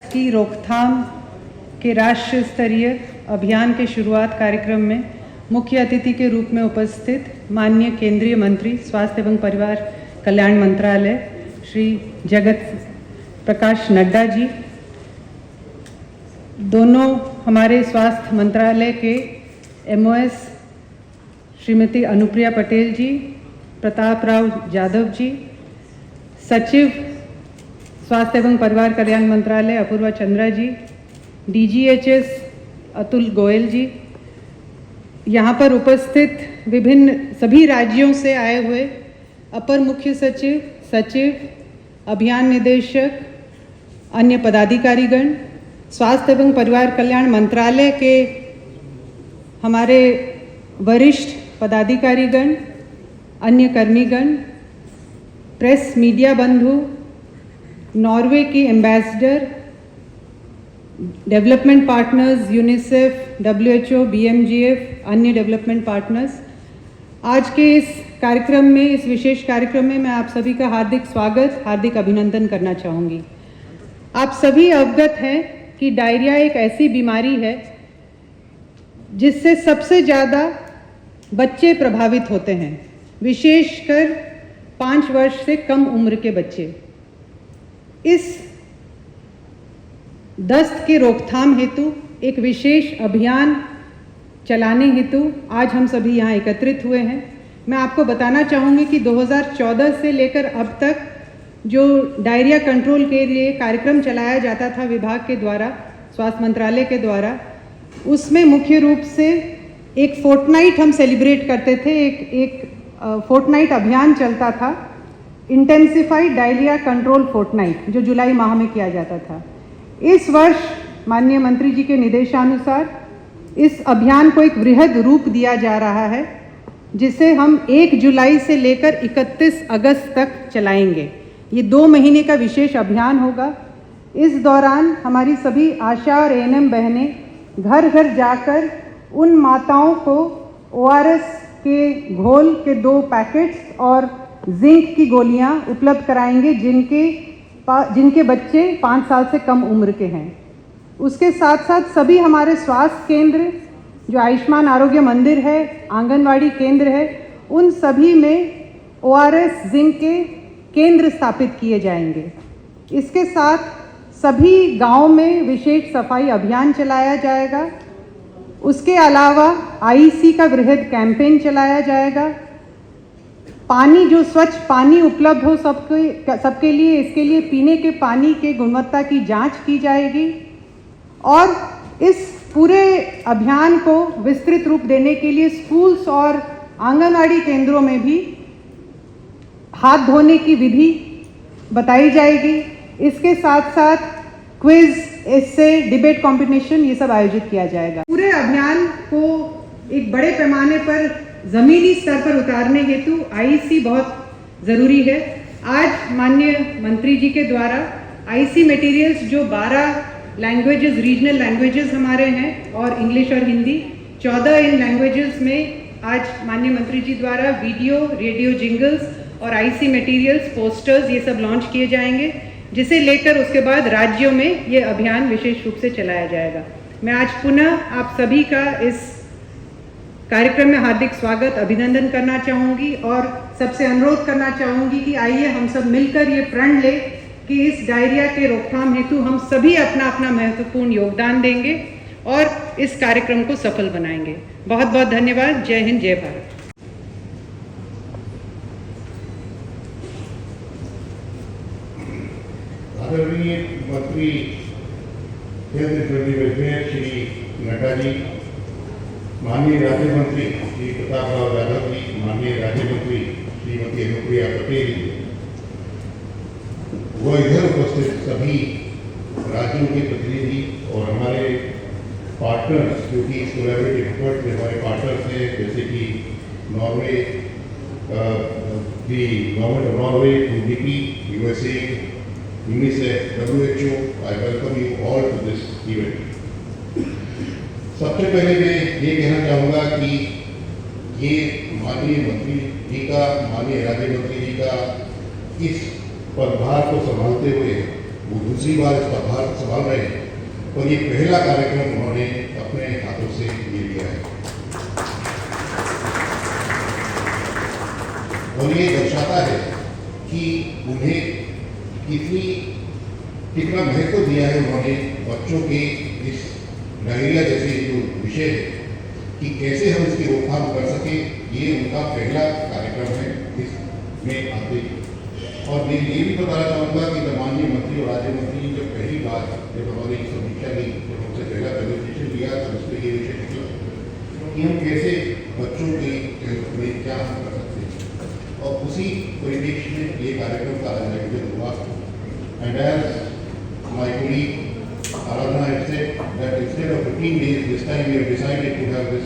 की रोकथाम के राष्ट्रीय स्तरीय अभियान के शुरुआत कार्यक्रम में मुख्य अतिथि के रूप में उपस्थित माननीय केंद्रीय मंत्री स्वास्थ्य एवं परिवार कल्याण मंत्रालय श्री जगत प्रकाश नड्डा जी, दोनों हमारे स्वास्थ्य मंत्रालय के MOS श्रीमती अनुप्रिया पटेल जी, प्रताप राव यादव जी, सचिव स्वास्थ्य एवं परिवार कल्याण मंत्रालय अपूर्वा चंद्रा जी, DGHS अतुल गोयल जी, यहाँ पर उपस्थित विभिन्न सभी राज्यों से आए हुए अपर मुख्य सचिव, सचिव, अभियान निदेशक, अन्य पदाधिकारीगण, स्वास्थ्य एवं परिवार कल्याण मंत्रालय के हमारे वरिष्ठ पदाधिकारीगण, अन्य कर्मीगण, प्रेस मीडिया बंधु, नॉर्वे के ambassador, development partners, UNICEF, WHO, BMGF, अन्य डेवलपमेंट पार्टनर्स, आज के इस कार्यक्रम में, इस विशेष कार्यक्रम में मैं आप सभी का हार्दिक स्वागत, हार्दिक अभिनंदन करना चाहूँगी। आप सभी अवगत हैं कि डायरिया एक ऐसी बीमारी है जिससे सबसे ज़्यादा बच्चे प्रभावित होते हैं, विशेषकर 5 वर्ष से कम उम्र के बच्चे। इस दस्त के रोकथाम हेतु एक विशेष अभियान चलाने हेतु आज हम सभी यहाँ एकत्रित हुए हैं। मैं आपको बताना चाहूँगी कि 2014 से लेकर अब तक जो डायरिया कंट्रोल के लिए कार्यक्रम चलाया जाता था विभाग के द्वारा, स्वास्थ्य मंत्रालय के द्वारा, उसमें मुख्य रूप से एक फोर्टनाइट हम सेलिब्रेट करते थे। एक फोर्टनाइट अभियान चलता था, इंटेंसिफाइड डायरिया कंट्रोल फोर्टनाइट, जो जुलाई माह में किया जाता था। इस वर्ष माननीय मंत्री जी के निर्देशानुसार इस अभियान को एक वृहद रूप दिया जा रहा है, जिसे हम 1 जुलाई से लेकर 31 अगस्त तक चलाएंगे। ये 2 महीने का विशेष अभियान होगा। इस दौरान हमारी सभी आशा और ANM बहनें घर घर जाकर उन माताओं को ORS के घोल के 2 पैकेट्स और जिंक की गोलियां उपलब्ध कराएंगे जिनके बच्चे 5 साल से कम उम्र के हैं। उसके साथ साथ सभी हमारे स्वास्थ्य केंद्र, जो आयुष्मान आरोग्य मंदिर है, आंगनवाड़ी केंद्र है, उन सभी में ORS जिंक के केंद्र स्थापित किए जाएंगे। इसके साथ सभी गांव में विशेष सफाई अभियान चलाया जाएगा। उसके अलावा IEC का वृहद कैंपेन चलाया जाएगा। पानी, जो स्वच्छ पानी उपलब्ध हो सबके लिए, इसके लिए पीने के पानी के गुणवत्ता की जांच की जाएगी। और इस पूरे अभियान को विस्तृत रूप देने के लिए स्कूल्स और आंगनवाड़ी केंद्रों में भी हाथ धोने की विधि बताई जाएगी। इसके साथ साथ क्विज, एस्से, डिबेट कॉम्पिटिशन, ये सब आयोजित किया जाएगा। पूरे अभियान को एक बड़े पैमाने पर जमीनी स्तर पर उतारने हेतु IEC बहुत ज़रूरी है। आज माननीय मंत्री जी के द्वारा IEC मटेरियल्स, जो 12 लैंग्वेजेस, रीजनल लैंग्वेजेस हमारे हैं, और इंग्लिश और हिंदी, 14 इन लैंग्वेजेस में आज माननीय मंत्री जी द्वारा वीडियो, रेडियो जिंगल्स और IEC मटेरियल्स, पोस्टर्स, ये सब लॉन्च किए जाएंगे, जिसे लेकर उसके बाद राज्यों में ये अभियान विशेष रूप से चलाया जाएगा। मैं आज पुनः आप सभी का इस कार्यक्रम में हार्दिक स्वागत, अभिनंदन करना चाहूँगी और सबसे अनुरोध करना चाहूँगी कि आइए हम सब मिलकर ये प्रण लें कि इस डायरिया के रोकथाम हेतु हम सभी अपना अपना महत्वपूर्ण योगदान देंगे और इस कार्यक्रम को सफल बनाएंगे। बहुत बहुत धन्यवाद। जय हिंद, जय भारत। आदरणीय मंत्री श्री नड्डा जी, माननीय राज्य मंत्री श्री प्रताप राव यादव जी, माननीय राज्य मंत्री श्रीमती अनुप्रिया पटेल जी, वो इधर उपस्थित सभी राज्यों के प्रतिनिधि और हमारे पार्टनर्स, जो कि इस कोलैबोरेटिव एफर्ट में हमारे पार्टनर्स हैं, जैसे कि Norway, the government of Norway, UNDP, USA, UNICEF, WHO, I welcome you all to this event. सबसे पहले मैं ये कहना चाहूँगा कि ये माननीय मंत्री जी का, माननीय राज्य मंत्री जी का इस पदभार को संभालते हुए वो दूसरी बार इसका भार संभाल रहे हैं, और ये पहला कार्यक्रम उन्होंने अपने हाथों से ये लिया है। और ये दर्शाता है कि उन्हें कितना महत्व दिया है उन्होंने बच्चों के इस डायरिया जैसे जो विषय है कि कैसे हम इसकी रोकथाम कर सके। ये उनका पहला कार्यक्रम है इसमें आते ही। और मैं ये भी बताना चाहूँगा कि माननीय मंत्री और राज्य मंत्री जब पहली बार जब हमारी समीक्षा की, जब हमसे पहला प्रेजेंटेशन लिया तब उसमें ये विषय निकला कि हम कैसे बच्चों के हेल्थ में क्या हम कर सकते हैं, और उसी परिप्रेक्ष्य में ये कार्यक्रम का आयोजन हुआ। And as my colleague Aradhana had said that instead of 15 days, this time we have decided to have this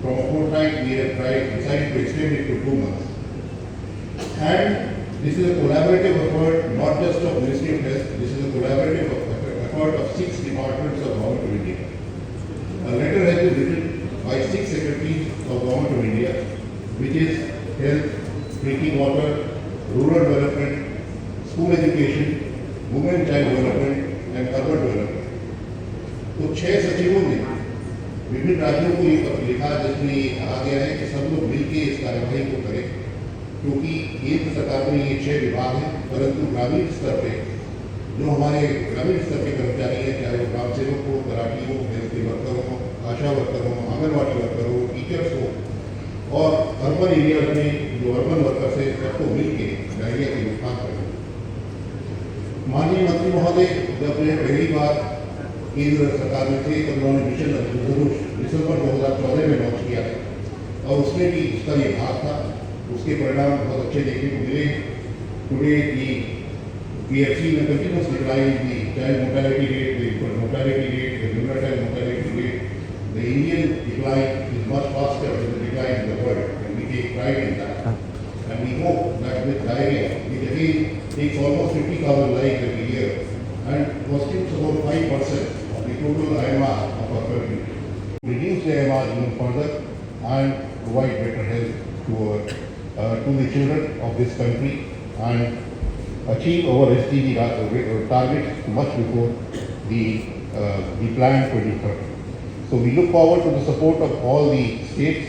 from a fortnight, we have decided to extend it to 2 months. And this is a collaborative effort, not just of Ministry of Health, this is a collaborative effort of 6 departments of Government of India. A letter has been written by 6 secretaries of Government of India, which is Health, Drinking Water, Rural Development, School Education, Women and Child Development and Urban Development. तो 6 सचिवों ने विभिन्न राज्यों को ये पत्र लिखा जिसमें ये कहा गया है कि सब लोग मिलकर इस कार्यवाही को करें, क्योंकि केंद्र सरकार में ये 6 विभाग हैं, परंतु ग्रामीण स्तर पे जो हमारे ग्रामीण स्तर के कर्मचारी हैं, चाहे वो ग्राम सेवक हो, तलाटी हो, हेल्थ के वर्कर हो, आशा वर्कर हो, आंगनबाड़ी वर्कर हो, टीचर्स हो, और अर्बन एरिया में जो अर्बन वर्कर्स है, सबको मिलकर डायरिया की रोकथाम करें। माननीय मंत्री महोदय जब पहली बार केंद्र सरकार में थे तब उन्होंने मिशन इंद्रधनुष दिसंबर 2014 में लॉन्च किया और उसमें भी उसका ये भाग था। उसके परिणाम बहुत अच्छे देखने को मिले। टुडे दी PFC में continuous decline the child mortality rate, the infant mortality rate, the neonatal mortality rate, the Indian decline is much faster than the decline in the world, and we take pride in that. And we hope that with diarrhoea it again takes almost 50,000 lives every year and constitutes about 5% of the total IMR of our country. Reduce the IMR even further and provide better health to the children of this country and achieve our SDG targets much before the plan 2030. So we look forward to the support of all the states,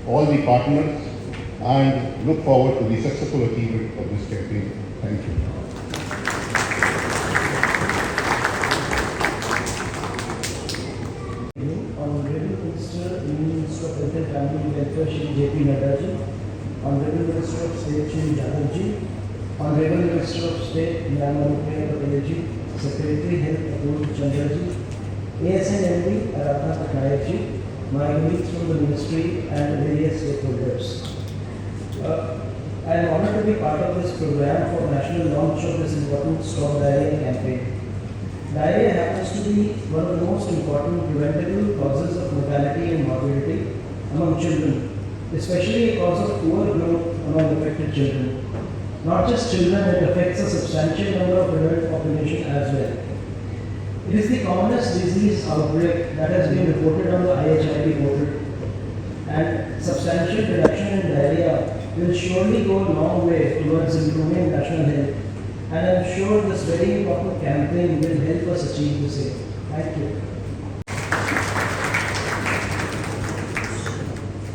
all the partners, and look forward to the successful achievement of this campaign. Thank you. Honorable Minister, Union Minister of Health and Family Welfare, Shri J.P. Nadda ji, Honorable Minister of State, Shri Jadhav ji, Honorable Minister of State, Madam Anupriya Patel ji, Secretary Health, Atul Chandra ji, ASN MD, Aradhana Patnaik ji, my colleagues from the Ministry and various stakeholders. I am honored to be part of this program for national launch of this important Stop Diarrhea campaign. Diarrhea happens to be one of the most important preventable causes of mortality and morbidity among children, especially a cause of poor growth among affected children. Not just children, it affects a substantial number of adult population as well. It is the commonest disease outbreak that has been reported on the IHIP portal, and substantial reduction in diarrhea will surely go a long way towards improving national health, and I am sure this very important campaign will help us achieve the same. Thank you.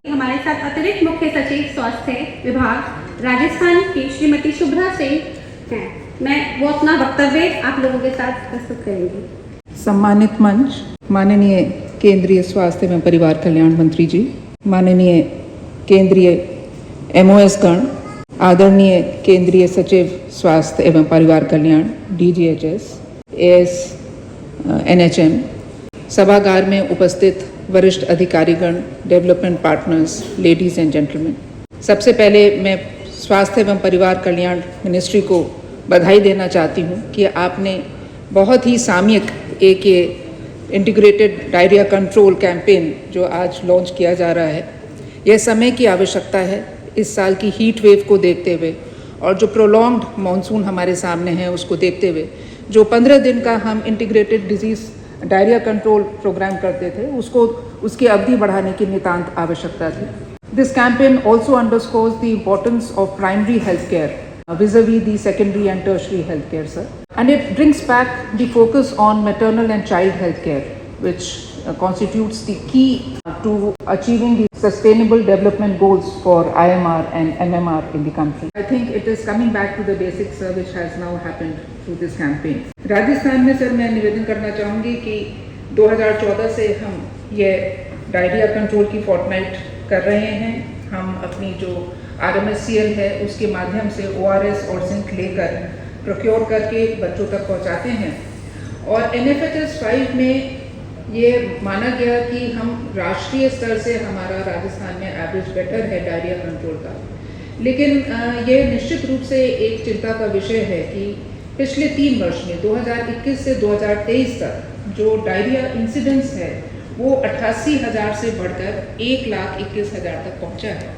हमारे साथ अतिरिक्त मुख्य सचिव स्वास्थ्य विभाग राजस्थान की श्रीमती शुभ्रा सिंह हैं। मैं वो अपना वक्तव्य आप लोगों के साथ प्रस्तुत करेंगी। सम्मानित मंच, माननीय केंद्रीय स्वास्थ्य एवं परिवार कल्याण मंत्री जी, माननीय केंद्रीय MOS गण, आदरणीय केंद्रीय सचिव स्वास्थ्य एवं परिवार कल्याण DGHS, AS NHM, सभागार में उपस्थित वरिष्ठ अधिकारीगण, development partners, ladies and gentleman, सबसे पहले मैं स्वास्थ्य एवं परिवार कल्याण मिनिस्ट्री को बधाई देना चाहती हूँ कि आपने बहुत ही सामयिक एक ये इंटीग्रेटेड डायरिया कंट्रोल कैंपेन जो आज लॉन्च किया जा रहा है, यह समय की आवश्यकता है इस साल की हीट वेव को देखते हुए और जो प्रोलॉन्ग्ड मॉनसून हमारे सामने है उसको देखते हुए जो 15 दिन का हम integrated disease diarrhoea control programme करते थे उसकी अवधि बढ़ाने की नितांत आवश्यकता थी। This campaign also underscores the importance of primary health care vis-a-vis the secondary and tertiary health care, sir. And it brings back the focus on maternal and child health care, which constitutes the key to achieving the sustainable development goals for IMR and MMR in the country. I think it is coming back to the basics which has now happened through this campaign. Rajasthan में sir मैं निवेदन करना चाहूँगी कि 2014 से हम ये diarrhoea control की फोर्टनाइट कर रहे हैं। हम अपनी जो RMSCL है उसके माध्यम से ORS और जिंक लेकर प्रोक्योर करके बच्चों तक पहुंचाते हैं। और NFHS 5 में ये माना गया कि हम राष्ट्रीय स्तर से हमारा राजस्थान में एवरेज बेटर है डायरिया कंट्रोल का, लेकिन ये निश्चित रूप से एक चिंता का विषय है कि पिछले 3 वर्ष में 2021 से 2023 तक जो डायरिया इंसिडेंस है वो 88,000 से बढ़कर 1,21,000 तक पहुंचा है।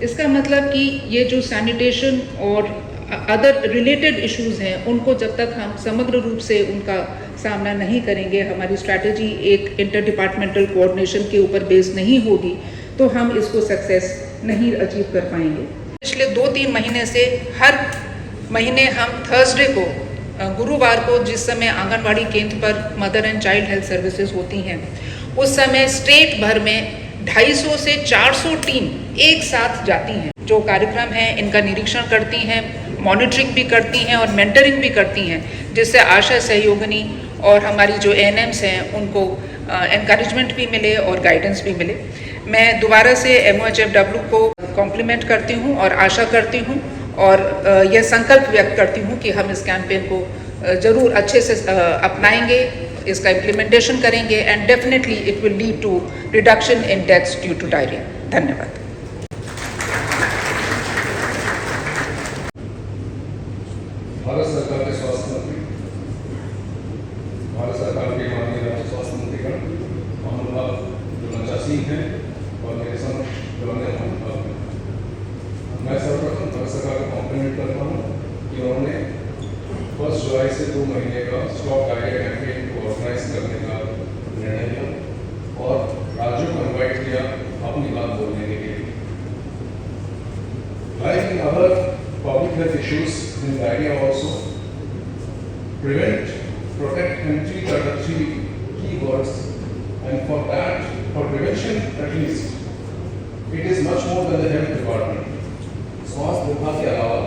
इसका मतलब कि ये जो सैनिटेशन और अदर रिलेटेड इश्यूज हैं उनको जब तक हम समग्र रूप से उनका सामना नहीं करेंगे, हमारी स्ट्रैटेजी एक इंटर डिपार्टमेंटल कोऑर्डिनेशन के ऊपर बेस नहीं होगी, तो हम इसको सक्सेस नहीं अचीव कर पाएंगे। पिछले 2-3 महीने से हर महीने हम थर्सडे को गुरुवार को जिस समय आंगनवाड़ी केंद्र पर mother and child health services होती हैं, उस समय स्टेट भर में 250 से 400 टीम एक साथ जाती हैं, जो कार्यक्रम है इनका निरीक्षण करती हैं, मॉनिटरिंग भी करती हैं और मेंटरिंग भी करती हैं, जिससे आशा सहयोगिनी और हमारी जो ANMs हैं उनको एनकरेजमेंट भी मिले और गाइडेंस भी मिले। मैं दोबारा से MOHFW को कॉम्प्लीमेंट करती हूँ और आशा करती हूँ और यह संकल्प व्यक्त करती हूँ कि हम इस कैंपेन को ज़रूर अच्छे से अपनाएंगे, इसका इम्प्लीमेंटेशन करेंगे and definitely it will lead to reduction in deaths due to diarrhoea. धन्यवाद। भारत सरकार के स्वास्थ्य मंत्री, भारत सरकार के माननीय राज्य स्वास्थ्य मंत्रीगण, महानुभाव जो मंचासीन हैं और मेरे समक्ष जो अन्य महानुभाव हैं, मैं सर्वप्रथम भारत सरकार को कॉम्प्लीमेंट करता हूँ कि उन्होंने 1 जुलाई से 2 महीने का स्टॉप डायरिया कैंपेन को ऑर्गेनाइज करने का निर्णय लिया और राज्यों को इन्वाइट किया अपनी बात बोलने के लिए। Like in other public health issues in diarrhea also, prevent, protect and treat are the 3 key words, and for that, for prevention at least, it is much more than the health department. स्वास्थ्य विभाग के अलावा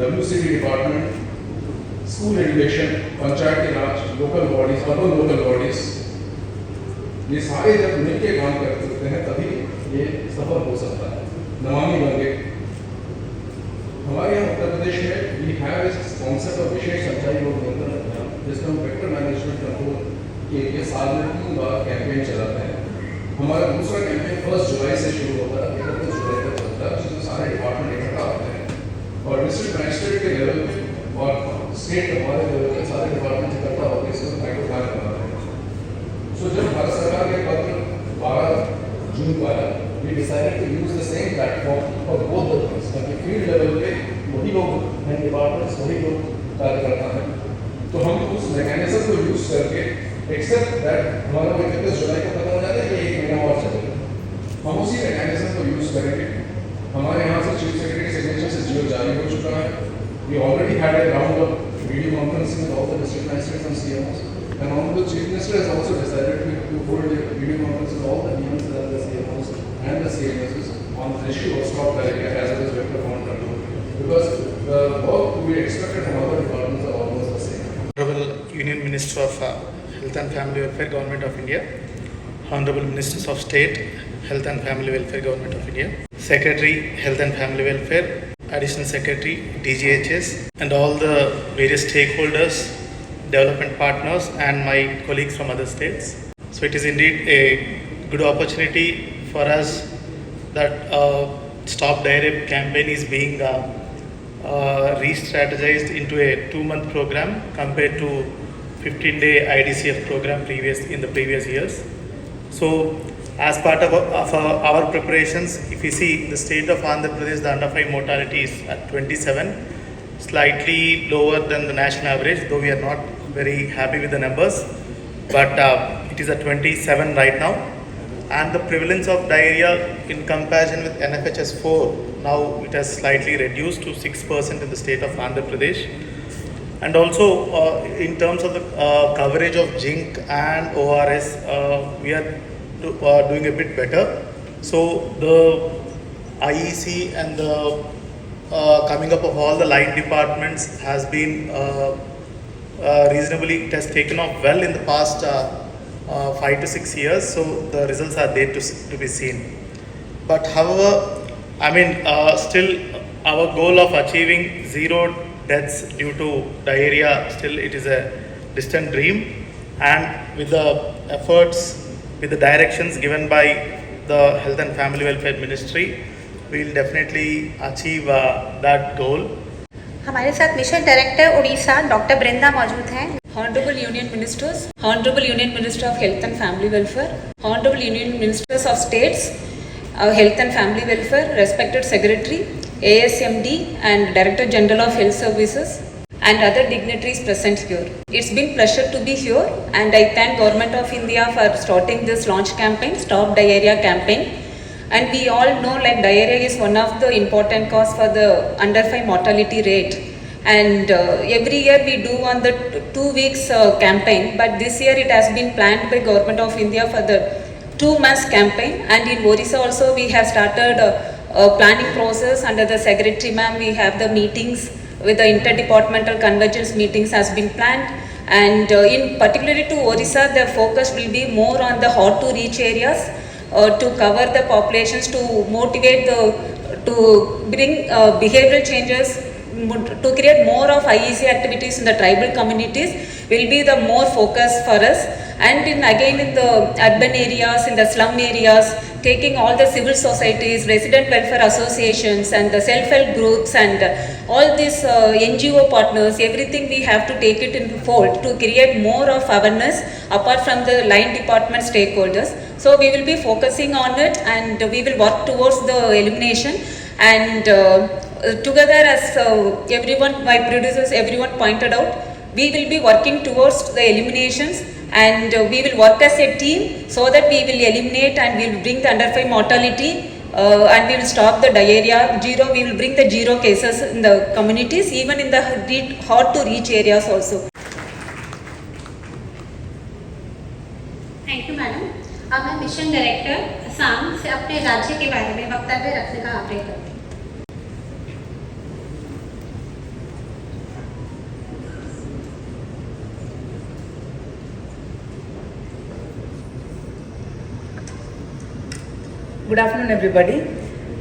WCD department, school education, Panchayati Raj, local bodies, urban local bodies, ये सारे जब मिलकर काम कर सकते हैं तभी ये सफल हो सकता है। नमामि गंगे, हमारे यहाँ उत्तर प्रदेश में वी हैव इस कॉन्सेप्ट ऑफ विशेष सिंचाई रोग नियंत्रण अभियान, जिसमें हम वेक्टर मैनेजमेंट कंट्रोल के लिए साल में 3 बार कैंपेन चलाते हैं। हमारा दूसरा कैंपेन 1 जुलाई से शुरू होता है, 31 जुलाई तक चलता है, जिसमें सारे डिपार्टमेंट इकट्ठा होते हैं और डिस्ट्रिक्ट मजिस्ट्रेट के लेवल पे और स्टेट हमारे लेवल पे सारे डिपार्टमेंट इकट्ठा होकर इसको माइक्रो प्लान बनाते हैं। सो जब भारत सरकार के पत्र 12 जून को आया, we decided to use the same platform for both the things, ताकि फील्ड लेवल पे वही लोग हैं, डिपार्टमेंट्स वही लोग कार्य करता है, तो हम उस मैकेनिज्म को यूज करके एक्सेप्ट दैट हमारा 31 जुलाई को खत्म हो जाता है, ये 1 महीना और चलेगा, हम उसी मैकेनिज्म को यूज करेंगे। हमारे यहाँ से चीफ सेक्रेटरी सिग्नेचर से जीओ जारी हो चुका है। We already had a round of video conferencing with all the district magistrates and CMOs, and Honorable Chief Minister has also decided to hold a video conference with all the DMs and the CMOs and the CMSs on the issue of stop diarrhea as well as vector borne control, because the work we expected from other departments are almost the same. Honorable Union Minister of Health and Family Welfare, Government of India, Honorable Ministers of State, Health and Family Welfare, Government of India, Secretary, Health and Family Welfare, Additional Secretary, DGHS, and all the various stakeholders, development partners, and my colleagues from other states. So it is indeed a good opportunity for us that Stop Diarrhea campaign is being re-strategized into a 2-month program compared to 15-day IDCF program in the previous years. So as part of our preparations, if you see the state of Andhra Pradesh, the under 5 mortality is at 27, slightly lower than the national average, though we are not very happy with the numbers, but it is at 27 right now. And the prevalence of diarrhea in comparison with NFHS 4, now it has slightly reduced to 6% in the state of Andhra Pradesh. And also in terms of the coverage of zinc and ORS, we are doing a bit better. So the IEC and the coming up of all the line departments has been reasonably, it has taken off well in the past 5 to 6 years, so the results are there to be seen. But however, I mean, still our goal of achieving zero deaths due to diarrhea, still it is a distant dream, and with the efforts, with the directions given by the Health and Family Welfare Ministry, we will definitely achieve that goal. हमारे साथ mission director Orissa doctor ब्रिंदा मौजूद हैं। Honorable Union Ministers, Honorable Union Minister of Health and Family Welfare, Honorable Union Ministers of States, Health and Family Welfare, respected Secretary, ASMD and Director General of Health Services, and other dignitaries present here. It's been pleasure to be here, and I thank Government of India for starting this launch campaign, Stop Diarrhea campaign. And we all know like diarrhea is one of the important cause for the under 5 mortality rate. And every year we do on the 2 weeks campaign, but this year it has been planned by Government of India for the 2 months campaign. And in Orissa also we have started a planning process under the Secretary ma'am. We have the meetings with the interdepartmental convergence meetings has been planned. And in particularly to Orissa, the focus will be more on the hard to reach areas. To cover the populations, to motivate to bring behavioral changes, to create more of IEC activities in the tribal communities will be the more focus for us. And again in the urban areas, in the slum areas, taking all the civil societies, resident welfare associations and the self-help groups and all these NGO partners, everything we have to take it in the fold to create more of awareness apart from the line department stakeholders. So we will be focusing on it and we will work towards the elimination, and together as everyone, my producers, everyone pointed out, we will be working towards the eliminations, and we will work as a team so that we will eliminate and we will bring the under 5 mortality and we will stop the diarrhea zero. We will bring the zero cases in the communities, even in the hard to reach areas also. Thank you madam. अब मैं mission director Assam से अपने राज्य के बारे में वक्तव्य रखने का आग्रह करती हूँ। Good afternoon, everybody.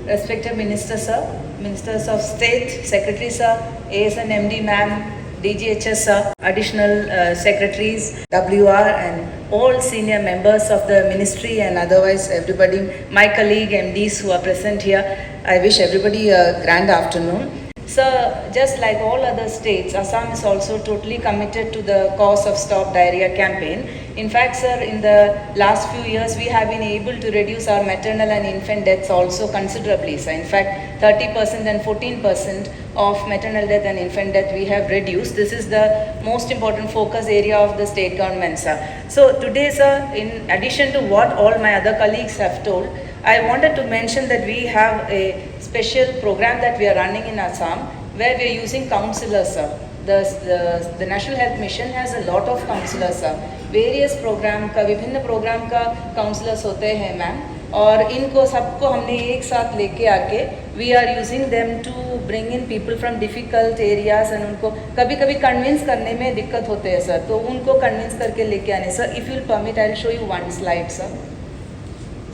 Respected Minister Sir, Ministers of State, Secretary Sir, ASNMD Ma'am, DGHS Sir, Additional Secretaries, WR and all senior members of the Ministry and otherwise everybody, my colleague MDs who are present here, I wish everybody a grand afternoon. Sir, just like all other states, Assam is also totally committed to the cause of Stop Diarrhea campaign. In fact, sir, in the last few years, we have been able to reduce our maternal and infant deaths also considerably. So, in fact, 30% and 14% of maternal death and infant death we have reduced. This is the most important focus area of the state government, sir. So, today, sir, in addition to what all my other colleagues have told, I wanted to mention that we have a special program that we are running in Assam where we are using counselors, sir. The National Health Mission has a lot of counselors, sir. Various program का विभिन्न programme का counsellors होते हैं ma'am, और इनको सबको हमने एक साथ लेके आके we are using them to bring in people from difficult areas and उनको कभी कभी कन्विंस करने में दिक्कत होते हैं सर, तो उनको कन्विंस करके लेके आने sir. If you permit I will show you one slide sir,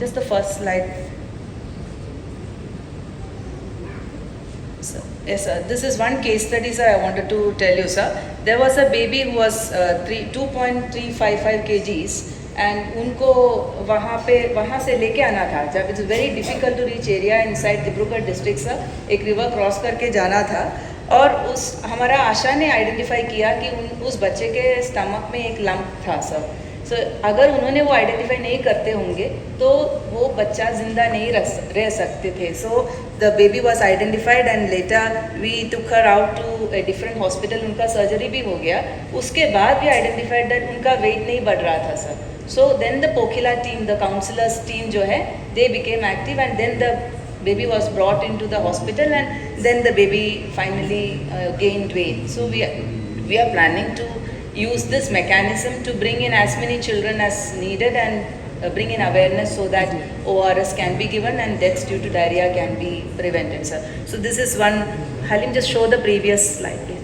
just the first slide. So, yes sir, this is one case study sir I wanted to tell you sir. There was a baby who was 2.355 kgs and उनको वहाँ से लेके आना था जब it's very difficult to reach area inside Dibrugarh district sir. एक river cross करके जाना था और उस हमारा आशा ने आइडेंटिफाई किया कि उस बच्चे के स्टमक में एक लंप था सर. So, अगर उन्होंने वो आइडेंटिफाई नहीं करते होंगे तो वो बच्चा ज़िंदा नहीं रह सकते थे. So the baby was identified and later we took her out to a different hospital. उनका सर्जरी भी हो गया. उसके बाद भी आइडेंटिफाइड दैट उनका वेट नहीं बढ़ रहा था sir. So then the Pokhila team, the counsellors team जो है, they became active and then the baby was brought into the hospital and then the baby finally gained weight. So we we are planning to use this mechanism to bring in as many children as needed and bring in awareness so that ORS can be given and deaths due to diarrhea can be prevented, sir. So this is one. Halim, just show the previous slide, please.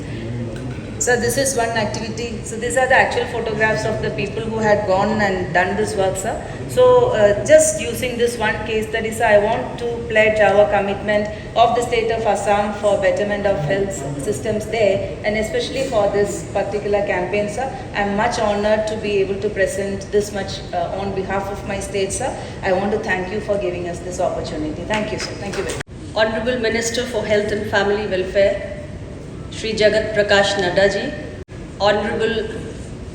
So this is one activity. So these are the actual photographs of the people who had gone and done this work, sir. So just using this one case study, sir, I want to pledge our commitment of the state of Assam for betterment of health systems there, and especially for this particular campaign, sir. I am much honored to be able to present this much on behalf of my state, sir. I want to thank you for giving us this opportunity. Thank you, sir. Thank you very much. Honorable Minister for Health and Family Welfare, Shri Jagat Prakash Nadda ji, Honorable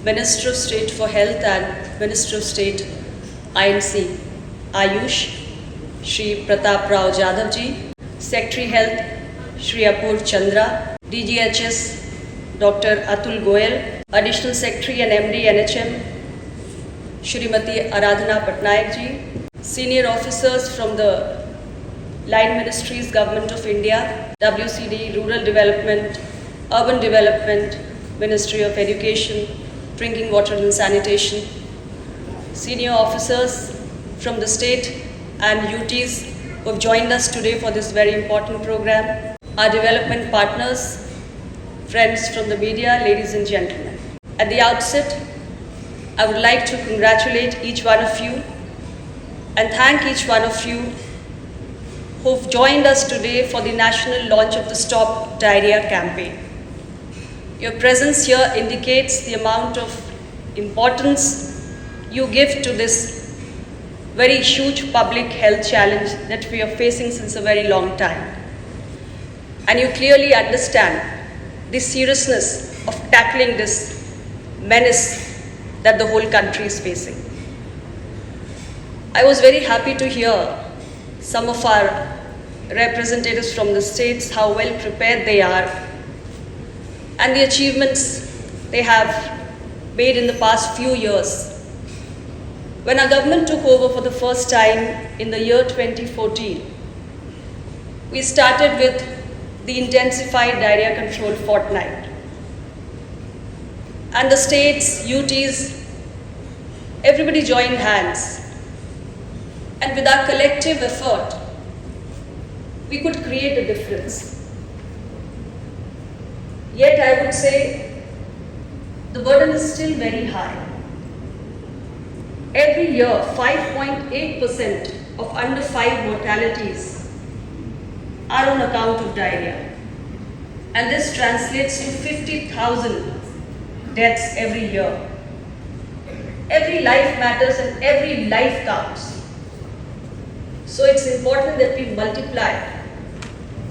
Minister of State for Health and Minister of State INC Ayush, Shri Pratap Rao Jadhav ji, Secretary Health Shri Apur Chandra, DGHS Dr. Atul Goyal, Additional Secretary and MD NHM Shrimati Aradhana Patnaik ji, Senior Officers from the Line Ministries, Government of India, WCD, Rural Development, Urban Development, Ministry of Education, Drinking Water and Sanitation, senior officers from the state and UTs who have joined us today for this very important program, our development partners, friends from the media, ladies and gentlemen. At the outset, I would like to congratulate each one of you and thank each one of you who've joined us today for the national launch of the Stop Diarrhea campaign. Your presence here indicates the amount of importance you give to this very huge public health challenge that we are facing since a very long time. And you clearly understand the seriousness of tackling this menace that the whole country is facing. I was very happy to hear some of our representatives from the states, how well prepared they are, and the achievements they have made in the past few years. When our government took over for the first time in the year 2014, we started with the intensified diarrhea control fortnight. And the states, UTs, everybody joined hands. And with our collective effort, we could create a difference. Yet I would say the burden is still very high. Every year, 5.8% of under 5 mortalities are on account of diarrhea. And this translates to 50,000 deaths every year. Every life matters and every life counts. So it's important that we multiply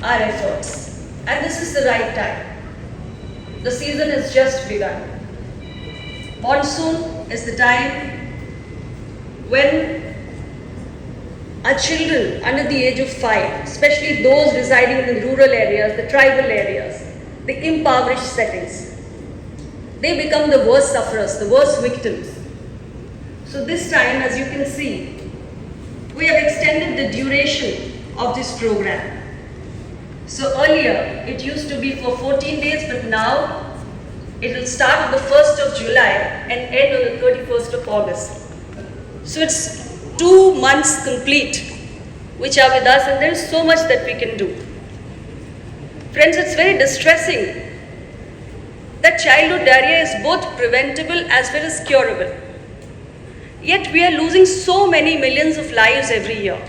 our efforts. And this is the right time. The season has just begun. Monsoon is the time when our children under the age of 5, especially those residing in the rural areas, the tribal areas, the impoverished settings, they become the worst sufferers, the worst victims. So this time, as you can see, we have extended the duration of this program. So earlier, it used to be for 14 days, but now it will start on the 1st of July and end on the 31st of August. So it's 2 months complete, which are with us, and there is so much that we can do. Friends, it's very distressing that childhood diarrhea is both preventable as well as curable. Yet we are losing so many millions of lives every year.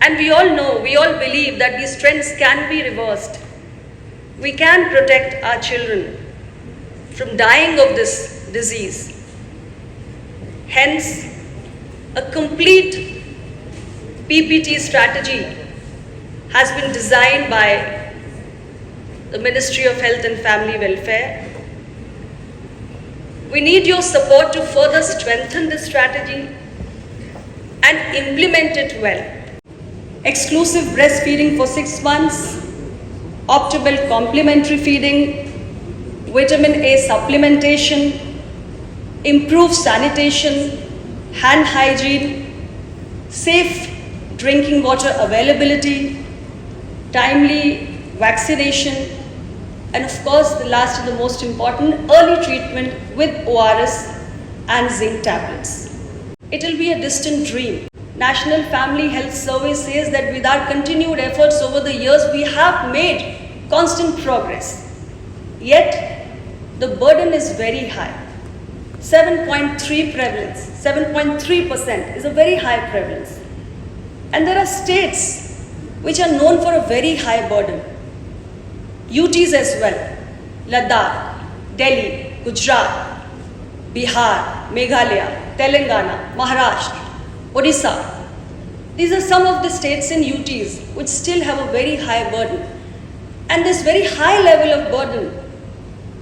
And we all know, we all believe that these trends can be reversed. We can protect our children from dying of this disease. Hence, a complete PPT strategy has been designed by the Ministry of Health and Family Welfare. We need your support to further strengthen this strategy and implement it well. Exclusive breastfeeding for 6 months, optimal complementary feeding, vitamin A supplementation, improved sanitation, hand hygiene, safe drinking water availability, timely vaccination, And of course, the last and the most important, early treatment with ORS and zinc tablets. It will be a distant dream. National Family Health Survey says that with our continued efforts over the years, we have made constant progress. Yet, the burden is very high. 7.3 prevalence, 7.3% is a very high prevalence. And there are states which are known for a very high burden. UTs as well, Ladakh, Delhi, Gujarat, Bihar, Meghalaya, Telangana, Maharashtra, Odisha. These are some of the states in UTs which still have a very high burden. And this very high level of burden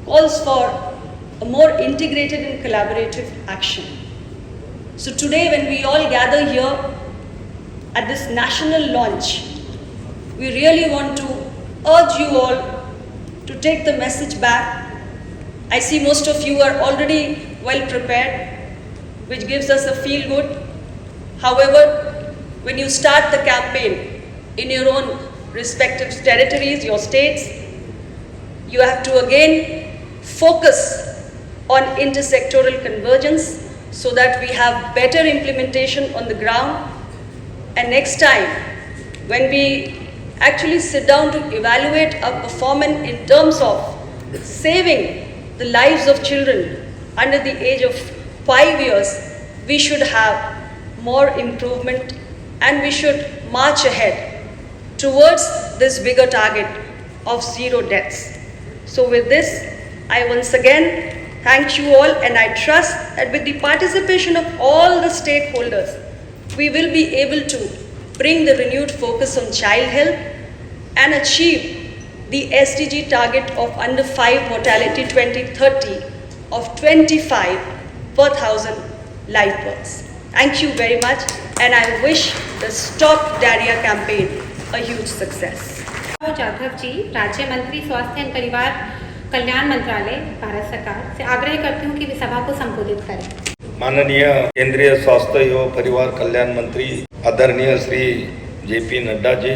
calls for a more integrated and collaborative action. So today when we all gather here at this national launch, we really want to urge you all to take the message back. I see most of you are already well prepared, which gives us a feel good. However, when you start the campaign in your own respective territories, your states, you have to again focus on intersectoral convergence so that we have better implementation on the ground. And next time, when we actually sit down to evaluate our performance in terms of saving the lives of children under the age of 5 years, we should have more improvement and we should march ahead towards this bigger target of 0 deaths. So with this, I once again thank you all, and I trust that with the participation of all the stakeholders, we will be able to bring the renewed focus on child health and achieve the SDG target of under 5 mortality 2030 of 25 per 1,000 live births. Thank you very much, and I wish the Stop Diarrhea campaign a huge success. Jadhav ji, राज्य मंत्री स्वास्थ्य एवं परिवार कल्याण मंत्रालय, भारत सरकार से आग्रह करती हूँ कि वे सभा को संबोधित करें। माननीय केंद्रीय स्वास्थ्य एवं परिवार कल्याण मंत्री आदरणीय श्री JP नड्डा जी,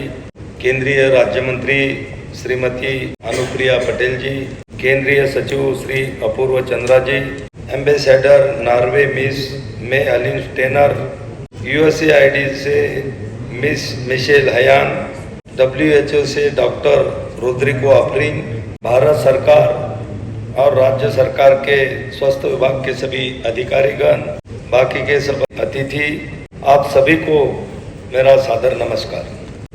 केंद्रीय राज्य मंत्री श्रीमती अनुप्रिया पटेल जी, केंद्रीय सचिव श्री अपूर्व चंद्रा जी, एम्बेसडर नॉर्वे मिस मे अलिन स्टेनर, USAID से मिस मिशेल हयान, WHO से डॉक्टर रोड्रिगो अफ्रीन, भारत सरकार और राज्य सरकार के स्वास्थ्य विभाग के सभी अधिकारीगण, बाकी के सब अतिथि, आप सभी को मेरा सादर नमस्कार।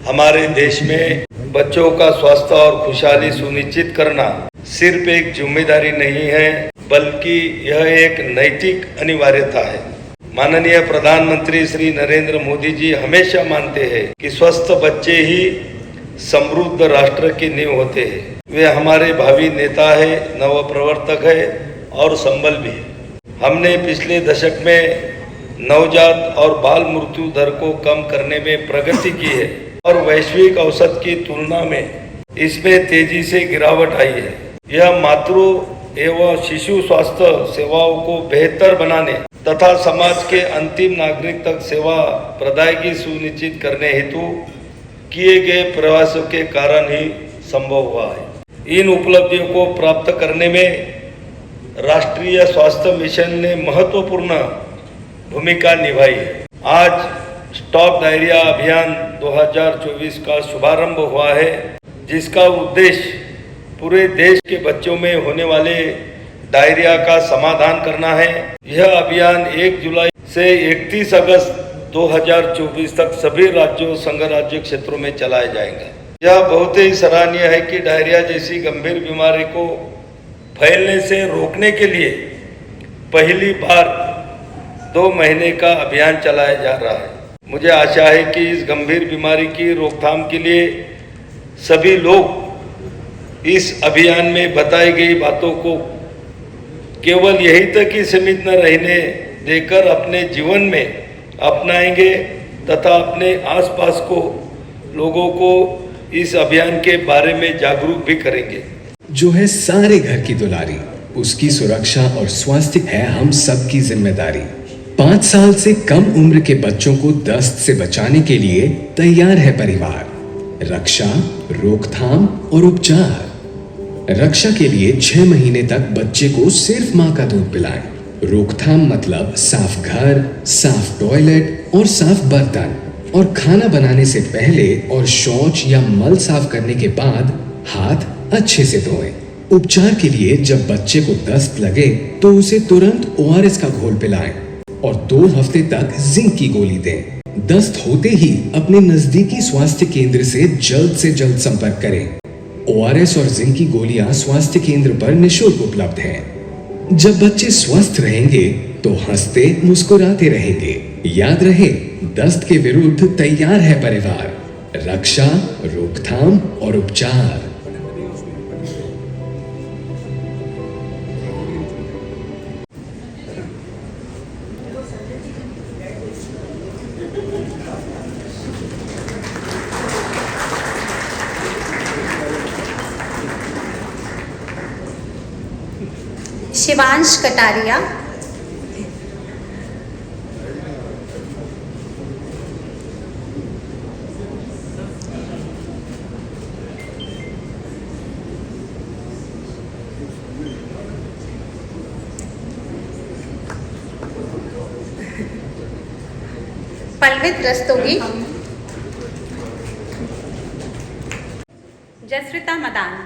हमारे देश में बच्चों का स्वास्थ्य और खुशहाली सुनिश्चित करना सिर्फ एक जिम्मेदारी नहीं है, बल्कि यह एक नैतिक अनिवार्यता है। माननीय प्रधानमंत्री श्री नरेंद्र मोदी जी हमेशा मानते हैं कि स्वस्थ बच्चे ही समृद्ध राष्ट्र की नींव होते हैं। वे हमारे भावी नेता है, नव प्रवर्तक है और संबल भी। हमने पिछले दशक में नवजात और बाल मृत्यु दर को कम करने में प्रगति की है और वैश्विक औसत की तुलना में इसमें तेजी से गिरावट आई है। यह मातृ एवं शिशु स्वास्थ्य सेवाओं को बेहतर बनाने तथा समाज के अंतिम नागरिक तक सेवा प्रदायगी सुनिश्चित करने हेतु किए गए प्रयासों के कारण ही संभव हुआ है। इन उपलब्धियों को प्राप्त करने में राष्ट्रीय स्वास्थ्य मिशन ने महत्वपूर्ण भूमिका निभाई है। आज स्टॉप डायरिया अभियान 2024 का शुभारंभ हुआ है, जिसका उद्देश्य पूरे देश के बच्चों में होने वाले डायरिया का समाधान करना है। यह अभियान 1 जुलाई से 31 अगस्त 2024 तक सभी राज्यों संघ राज्य क्षेत्रों में चलाए जाएंगे। यह बहुत ही सराहनीय है कि डायरिया जैसी गंभीर बीमारी को फैलने से रोकने के लिए पहली बार 2 महीने का अभियान चलाया जा रहा है। मुझे आशा है कि इस गंभीर बीमारी की रोकथाम के लिए सभी लोग इस अभियान में बताई गई बातों को केवल यही तक ही सीमित न रहने देकर अपने जीवन में अपनाएंगे तथा अपने आसपास को लोगों को इस अभियान के बारे में जागरूक भी करेंगे। जो है सारे घर की दुलारी, उसकी सुरक्षा और स्वास्थ्य है हम सबकी जिम्मेदारी। 5 साल से कम उम्र के बच्चों को दस्त से बचाने के लिए तैयार है परिवार। रक्षा, रोकथाम और उपचार, रक्षा के लिए 6 महीने तक बच्चे को सिर्फ माँ का दूध पिलाएं। रोकथाम मतलब साफ घर, साफ टॉयलेट और साफ बर्तन, और खाना बनाने से पहले और शौच या मल साफ करने के बाद हाथ अच्छे से धोएं। उपचार के लिए जब बच्चे को दस्त लगे तो उसे तुरंत ORS का घोल पिलाएं और 2 हफ्ते तक जिंक की गोली दें। दस्त होते ही अपने नजदीकी स्वास्थ्य केंद्र से जल्द संपर्क करें। ORS और जिंक की गोलियां स्वास्थ्य केंद्र पर निःशुल्क उपलब्ध हैं। जब बच्चे स्वस्थ रहेंगे तो हंसते मुस्कुराते रहेंगे। याद रहे, दस्त के विरुद्ध तैयार है परिवार। रक्षा, रोकथाम और उपचार। शिवांश कटारिया, पल्वित रस्तोगी, जसृता मदान,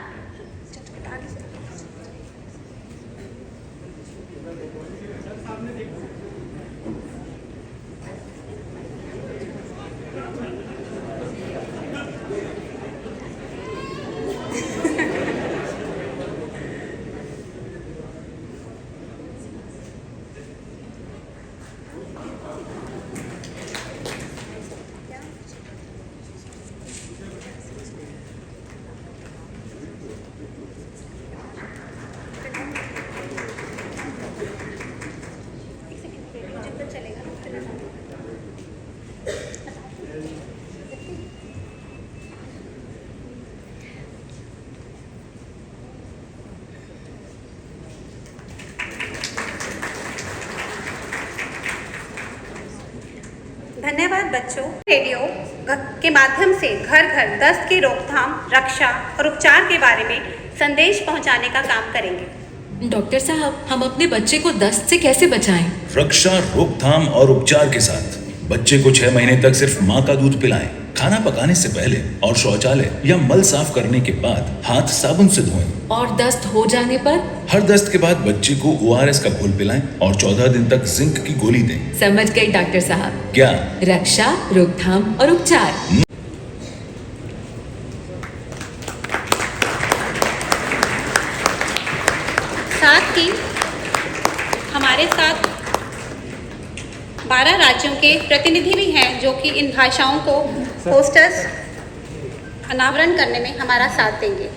धन्यवाद बच्चों। रेडियो के माध्यम से घर घर दस्त की रोकथाम, रक्षा और उपचार के बारे में संदेश पहुंचाने का काम करेंगे। डॉक्टर साहब, हम अपने बच्चे को दस्त से कैसे बचाएं? रक्षा, रोकथाम और उपचार के साथ बच्चे को 6 महीने तक सिर्फ माँ का दूध पिलाएं। खाना पकाने से पहले और शौचालय या मल साफ करने के बाद हाथ साबुन से धोएं। और दस्त हो जाने पर? हर दस्त के बाद बच्चे को ORS का घोल पिलाएं और 14 दिन तक जिंक की गोली दें। समझ गई डॉक्टर साहब। क्या? रक्षा, रोकथाम और उपचार। साथ ही हमारे साथ 12 राज्यों के प्रतिनिधि भी हैं जो कि इन भाषाओं को पोस्टर्स अनावरण करने में हमारा साथ देंगे।